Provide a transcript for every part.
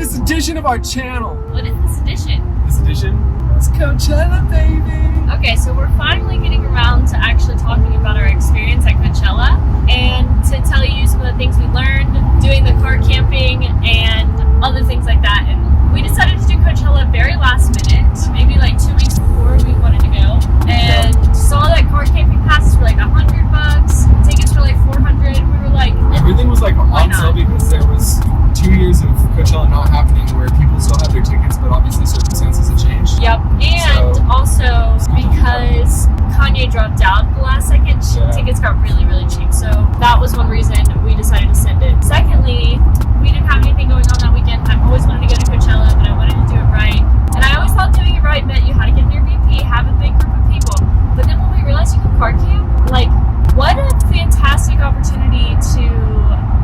this edition of our channel. What is this edition? This edition is Coachella, baby. Okay, so we're finally getting around to actually talking about our experience at Coachella and to tell you some of the things we learned doing the car camping and other things like that. And we decided to do Coachella very last minute, maybe like 2 weeks before we wanted to go, and saw that car camping passes were like $100, tickets were like $400. We were like, everything was like on sale because there was 2 years of Coachella not happening where people still had their tickets, but obviously circumstances have changed. Yep, and also because Kanye dropped out at the last second, tickets got really, really cheap. So that was one reason we decided to send it. Secondly, we didn't have anything going on that weekend. I've always wanted to go to Coachella, but I wanted to do it right. And I always thought doing it right meant you had to get an Airbnb, have a big group of people. But then when we realized you could car camp, like, what a fantastic opportunity to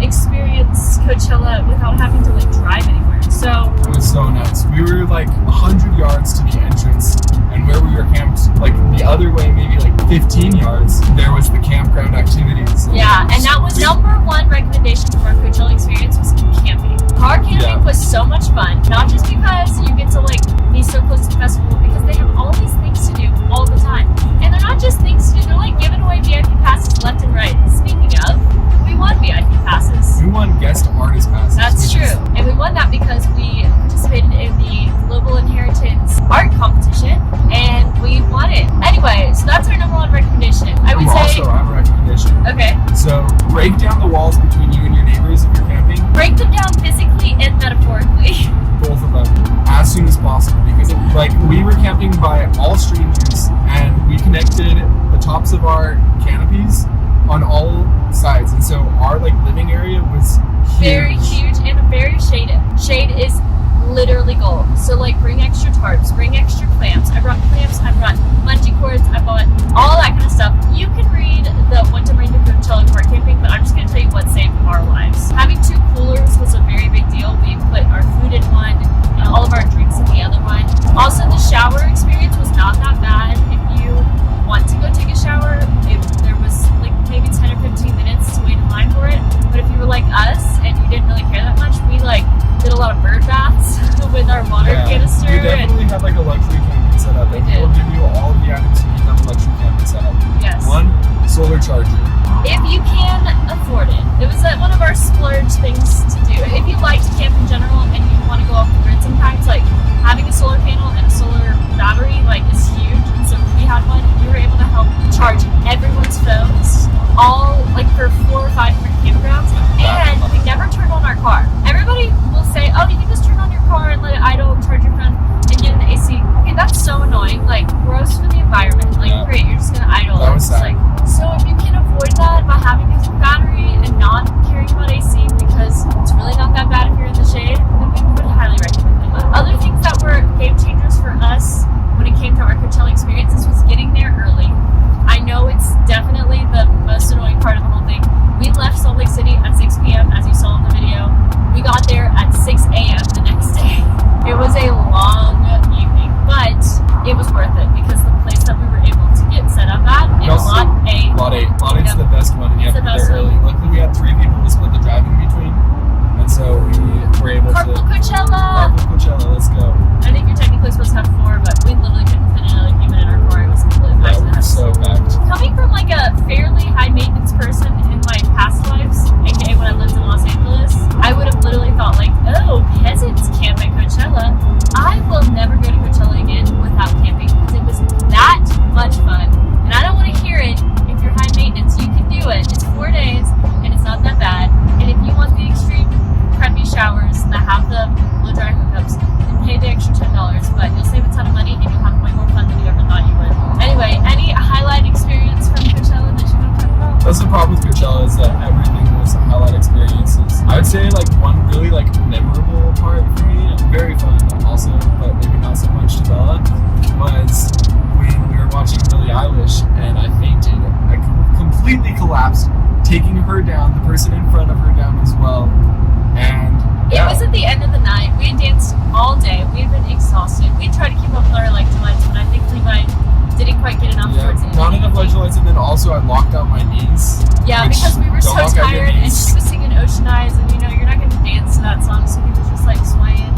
experience Coachella without having to like drive anywhere. So it was so nice. We were like 100 yards to the entrance, and where we were camped, like the other way, maybe like 15 yards, there was the campground activities. Yeah, and that was number one recommendation for our Coachella experience was camping. Car camping was so much fun, not just because you get to like be so close to the festival, because they have all these things to do all the time. And they're not just things to do, they're like giving away VIP passes left and right. Speaking of, we won VIP passes. We won guest artist passes. That's true. And we won that because we participated in the Global Inheritance art competition and we won it. Anyway, so that's our number one recommendation. I would say also have a recommendation. Okay. So break down the walls between you and your neighbors if you're camping. Break them down physically and metaphorically. Both of them as soon as possible, because like we were camping by all strangers and we connected the tops of our canopies on all sides, and so our like living area was huge. Very huge and very shaded. Shade is literally gold. So like bring extra tarps, bring extra clamps. I brought clamps, I brought bungee cords, I bought all that kind of stuff. You can read the What to Bring to Coachella car camping, but I'm just going to tell you what saved our lives. Having 2 coolers was a very big deal. We put our food in one and all of our drinks in the other one. Also, the shower experience was not that bad. If you want to go take a shower, there was like maybe 10 or 15 minutes to wait in line for it. But if you were like us and you didn't really care that much, we like did a lot of bird baths with our water canister. We definitely had like a luxury camping setup. We did. We'll give you all of the items you need on a luxury camping setup. Yes. 1 solar charger. If you can afford it. It was one of our splurge things to do. If you like to camp in general and you want to go off the grid sometimes, like having a solar panel and a solar battery like is huge. And so we had one. We were able to help charge everyone's phones, all like for 4 or 5 different campgrounds. And we never turned on our car. Everybody will say, "Oh, you can just turn on your car and let it idle and charge your phone and get in the AC." Okay, that's so annoying. Like gross for the environment. Like great, you're just gonna idle. That was sad. Like, so if you can avoid that by having a battery and not caring about AC, because it's really not that bad if you're in the shade, then we would highly recommend it. But other things that were game changers for us when it came to our Coachella experiences was getting there early. I know it's definitely the most annoying part of the whole thing. We left Salt Lake City at 6 p.m. as you saw in the video. We got there at 6 a.m. the next day. It was a long evening, but it was worth it because the place that we were able to get set up at in Lot 8. Lot 8's the best one, and you have to get there early. Luckily, we had 3 people to split the driving between, and so we were able Carpool Coachella! Carpool Coachella, let's go. I think you're technically supposed to have 4, but we literally couldn't fit another human in our car. It was completely packed. We were so packed. Coming from like a fairly high maintenance person in my past lives, aka when I lived in Los Angeles, I would have literally thought like, oh, peasants camp at Coachella. I will never go to Coachella again without camping because it was that much fun. And I don't want to hear it. If you're high maintenance, you can do it. It's 4 days and it's not that bad. And if you want the extreme preppy showers that have the blow dry hookups, then pay the extra $10. But you'll save a ton of money and you'll have way more fun than you ever thought you would. Anyway, any highlight experience from Coachella that you want to talk about? That's the problem with Coachella, is that everything was highlight experiences. I would say like one really like memorable part for me, very fun also, but maybe not so much to Bella, was when we were watching Billie Eilish and I fainted. I completely collapsed, taking her down, the person in front of her down as well. And it was at the end of the night. We had danced all day. We had been exhausted. We tried to keep up with our electrolytes, but I think Levi didn't quite get enough towards the end. Not enough electrolytes, and then also I locked out my knees. Yeah, because we were so tired, and she was singing Ocean Eyes, and you know, you're not going to dance to that song, so he was just like swaying.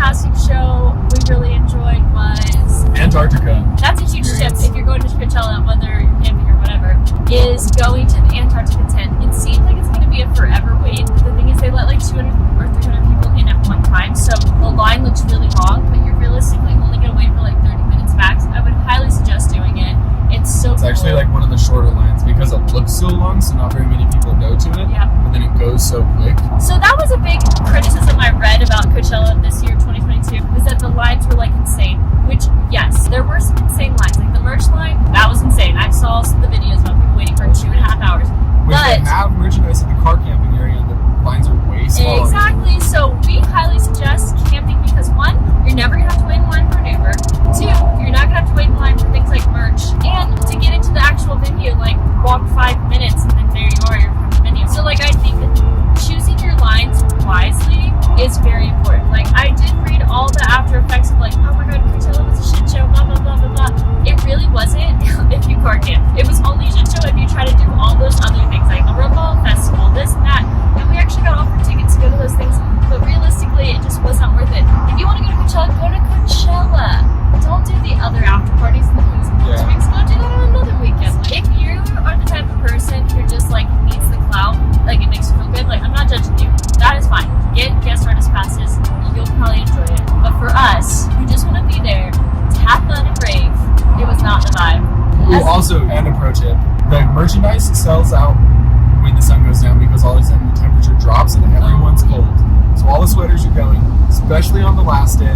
fantastic show we really enjoyed was Antarctica. that's a huge tip if you're going to Coachella, whether you're camping or whatever, is going to the Antarctica tent. It seems like it's going to be a forever wait. The thing is, they let like 200 or 300 people in at one time, so the line looks really long, but you're realistically only going to wait for like 30 minutes max. I would highly suggest doing it. It's so It's cool. actually like one of the shorter lines because it looks so long, so not very many people go to it. Yeah. But then it goes so quick. So that was a big criticism I read about Coachella this year, 2022, was that the lines were like insane. Which, yes, there were some insane lines. Like the merch line, that was insane. I saw the videos about people waiting for 2.5 hours. Which they But have merchandise in the car camping area, and the lines are way smaller. exactly. So we highly suggest camping because one, you're never gonna have to wait in line for an Uber. Two, you're not gonna have to wait in line for things like merch. And to get into the actual venue, like walk 5 minutes and then there you are, you're from the venue. So like I think choosing your lines wisely is very important. Like I did read all the after effects of like, oh my god, Coachella was a shit show, blah blah blah blah blah. It really wasn't if you car camp. It was only a shit show if you try to do all those other things like the Rebel Festival, this and that. And we actually got offered tickets to go to those things, but realistically, it just was not worth it. If you want to go to Coachella, go to Coachella. Don't do the other after parties and the booze and Yeah. drinks. Go do that on another weekend. If you are the type of person who just like needs the clout, like it makes you feel good, like I'm not judging you. That is fine. Get guest artist passes. You'll probably enjoy it. But for us, who just want to be there to have fun and rave, it was not the vibe. Ooh, also, and a pro tip, the merchandise sells out when the sun goes down because all of a sudden the temperature drops and everyone's cold. So all the sweaters are going, especially on the last day.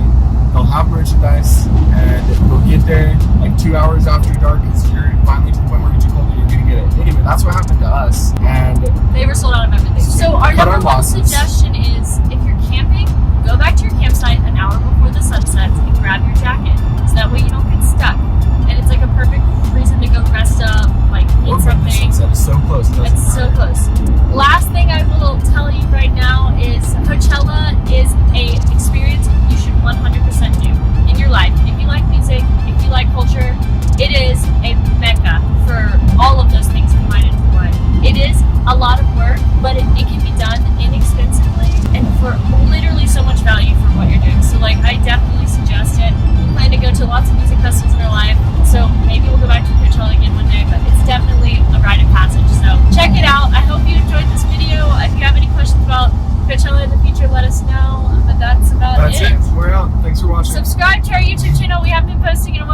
They'll have merchandise and they'll get there like 2 hours after dark because you're finally to the point where you're too cold and you're going to get it. Anyway, that's what happened to us. And They were sold out of everything. So our Cut our number one losses. suggestion is if you're camping, go back to your campsite an hour before the sun sets and grab your jacket. So that way you don't get stuck. And it's like a perfect reason to go rest up, like or eat when the something. sunset is so close. It doesn't It's so matter. close. Last thing I will tell you right now is Coachella is a experience you should 100% do in your life. If you like music, if you like culture, it is a mecca for all of those things combined into one. It is a lot of work, but it can be done inexpensively and for literally so much value for what you're doing. So like I definitely suggest it. We plan to go to lots of music festivals in our life, so maybe we'll go back to Coachella again one day, but it's definitely a rite of passage. So check it out. I hope you enjoyed this video. If you have any questions about Coachella in the future, let us know. But that's about That's it. We're out. Thanks for watching. Subscribe to our YouTube channel. We have been posting in a